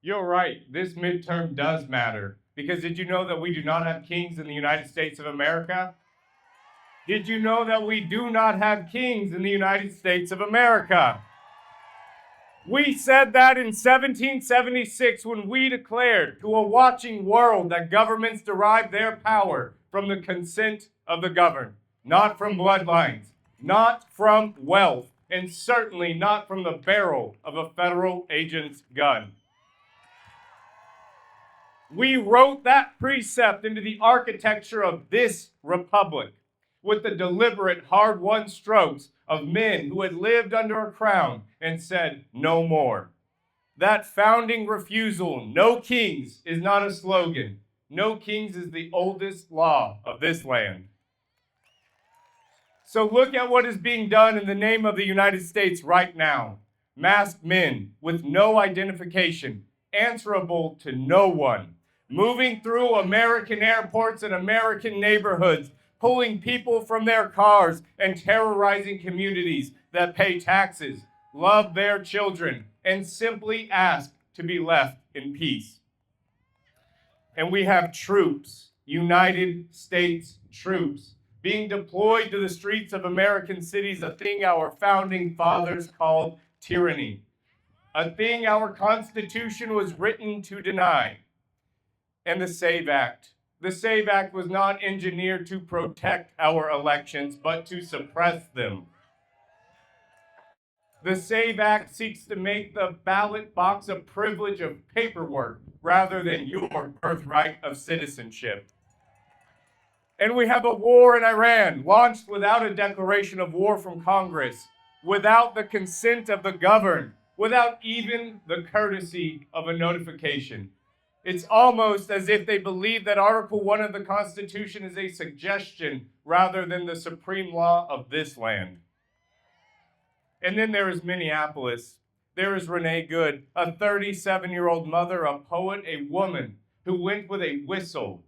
You're right. This midterm does matter. Because did you know that we do not have kings in the United States of America? Did you know that we do not have kings in the United States of America? We said that in 1776 when we declared to a watching world that governments derive their power from the consent of the governed, not from bloodlines, not from wealth, and certainly not from the barrel of a federal agent's gun. We wrote that precept into the architecture of this republic with the deliberate, hard-won strokes of men who had lived under a crown and said, no more. That founding refusal, no kings, is not a slogan. No kings is the oldest law of this land. So look at what is being done in the name of the United States right now. Masked men with no identification, answerable to no one, moving through American airports and American neighborhoods, pulling people from their cars and terrorizing communities that pay taxes, love their children, and simply ask to be left in peace. And we have troops, United States troops, being deployed to the streets of American cities, a thing our founding fathers called tyranny, a thing our Constitution was written to deny. And the SAVE Act. The SAVE Act was not engineered to protect our elections, but to suppress them. The SAVE Act seeks to make the ballot box a privilege of paperwork rather than your birthright of citizenship. And we have a war in Iran launched without a declaration of war from Congress, without the consent of the governed, without even the courtesy of a notification. It's almost as if they believe that Article 1 of the Constitution is a suggestion rather than the supreme law of this land. And then there is Minneapolis. There is Renee Good, a 37-year-old mother, a poet, a woman who went with a whistle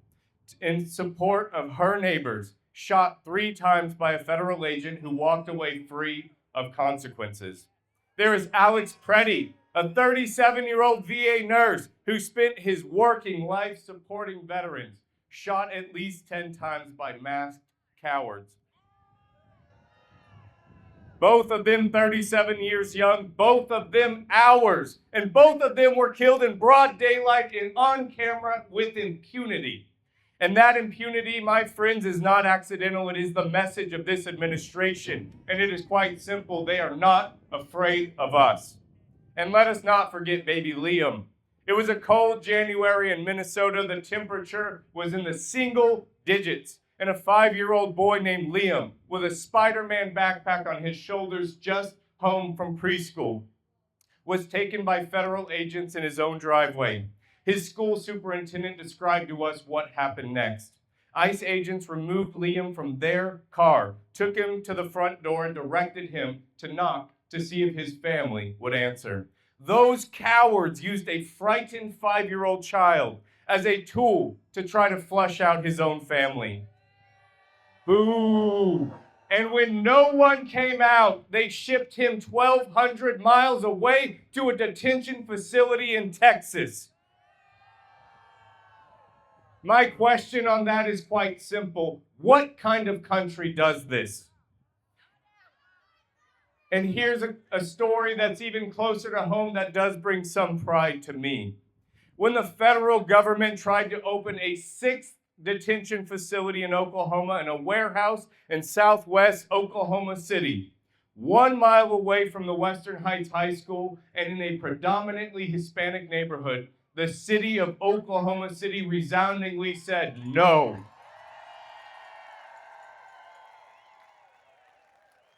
in support of her neighbors, shot 3 times by a federal agent who walked away free of consequences. There is Alex Preddy, a 37-year-old VA nurse who spent his working life supporting veterans, shot at least 10 times by masked cowards. Both of them 37 years young, both of them ours, and both of them were killed in broad daylight and on camera with impunity. And that impunity, my friends, is not accidental. It is the message of this administration. And it is quite simple. They are not afraid of us. And let us not forget baby Liam. It was a cold January in Minnesota. The temperature was in the single digits. And a 5-year-old boy named Liam, with a Spider-Man backpack on his shoulders, just home from preschool, was taken by federal agents in his own driveway. His school superintendent described to us what happened next. ICE agents removed Liam from their car, took him to the front door, and directed him to knock to see if his family would answer. Those cowards used a frightened 5-year-old child as a tool to try to flush out his own family. Boo! And when no one came out, they shipped him 1,200 miles away to a detention facility in Texas. My question on that is quite simple. What kind of country does this? And here's a story that's even closer to home that does bring some pride to me. When the federal government tried to open a 6th detention facility in Oklahoma and a warehouse in southwest Oklahoma City, 1 mile away from the Western Heights High School and in a predominantly Hispanic neighborhood, the city of Oklahoma City resoundingly said no.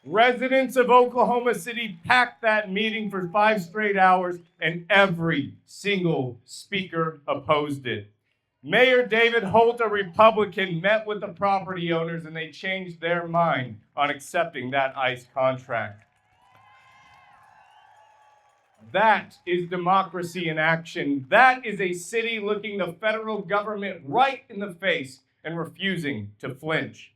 Residents of Oklahoma City packed that meeting for 5 straight hours, and every single speaker opposed it. Mayor David Holt, a Republican, met with the property owners, and they changed their mind on accepting that ICE contract. That is democracy in action. That is a city looking the federal government right in the face and refusing to flinch.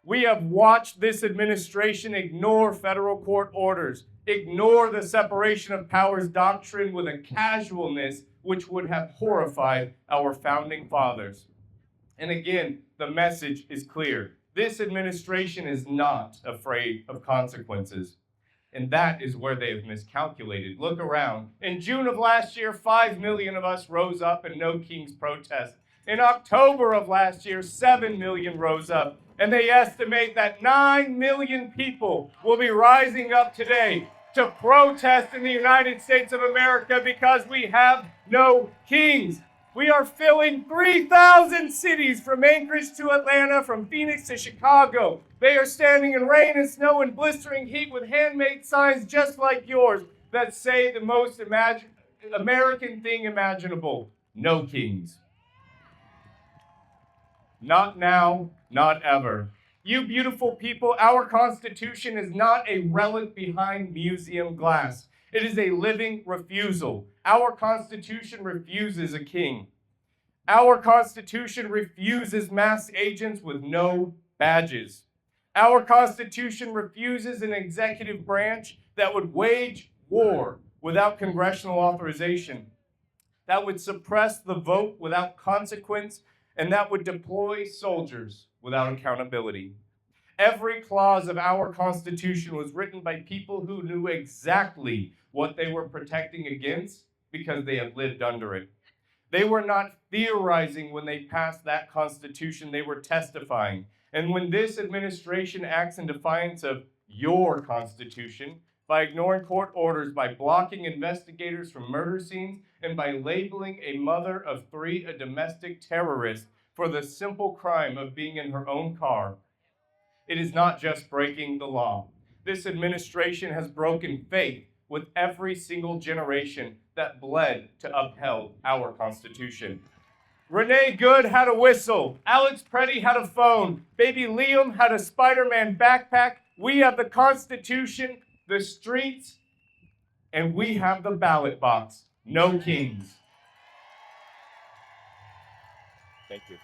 We have watched this administration ignore federal court orders, ignore the separation of powers doctrine with a casualness which would have horrified our founding fathers. And again, the message is clear. This administration is not afraid of consequences. And that is where they have miscalculated. Look around. In June of last year, 5 million of us rose up in No Kings protest. In October of last year, 7 million rose up. And they estimate that 9 million people will be rising up today to protest in the United States of America because we have no kings. We are filling 3,000 cities from Anchorage to Atlanta, from Phoenix to Chicago. They are standing in rain and snow and blistering heat with handmade signs just like yours that say the most American thing imaginable: no kings. Not now, not ever. You beautiful people, our Constitution is not a relic behind museum glass. It is a living refusal. Our Constitution refuses a king. Our Constitution refuses masked agents with no badges. Our Constitution refuses an executive branch that would wage war without congressional authorization, that would suppress the vote without consequence, and that would deploy soldiers without accountability. Every clause of our Constitution was written by people who knew exactly what they were protecting against because they had lived under it. They were not theorizing when they passed that Constitution, they were testifying. And when this administration acts in defiance of your Constitution, by ignoring court orders, by blocking investigators from murder scenes, and by labeling a mother of three a domestic terrorist for the simple crime of being in her own car, it is not just breaking the law. This administration has broken faith with every single generation that bled to uphold our Constitution. Renee Good had a whistle. Alex Preddy had a phone. Baby Liam had a Spider-Man backpack. We have the Constitution, the streets, and we have the ballot box. No kings. Thank you.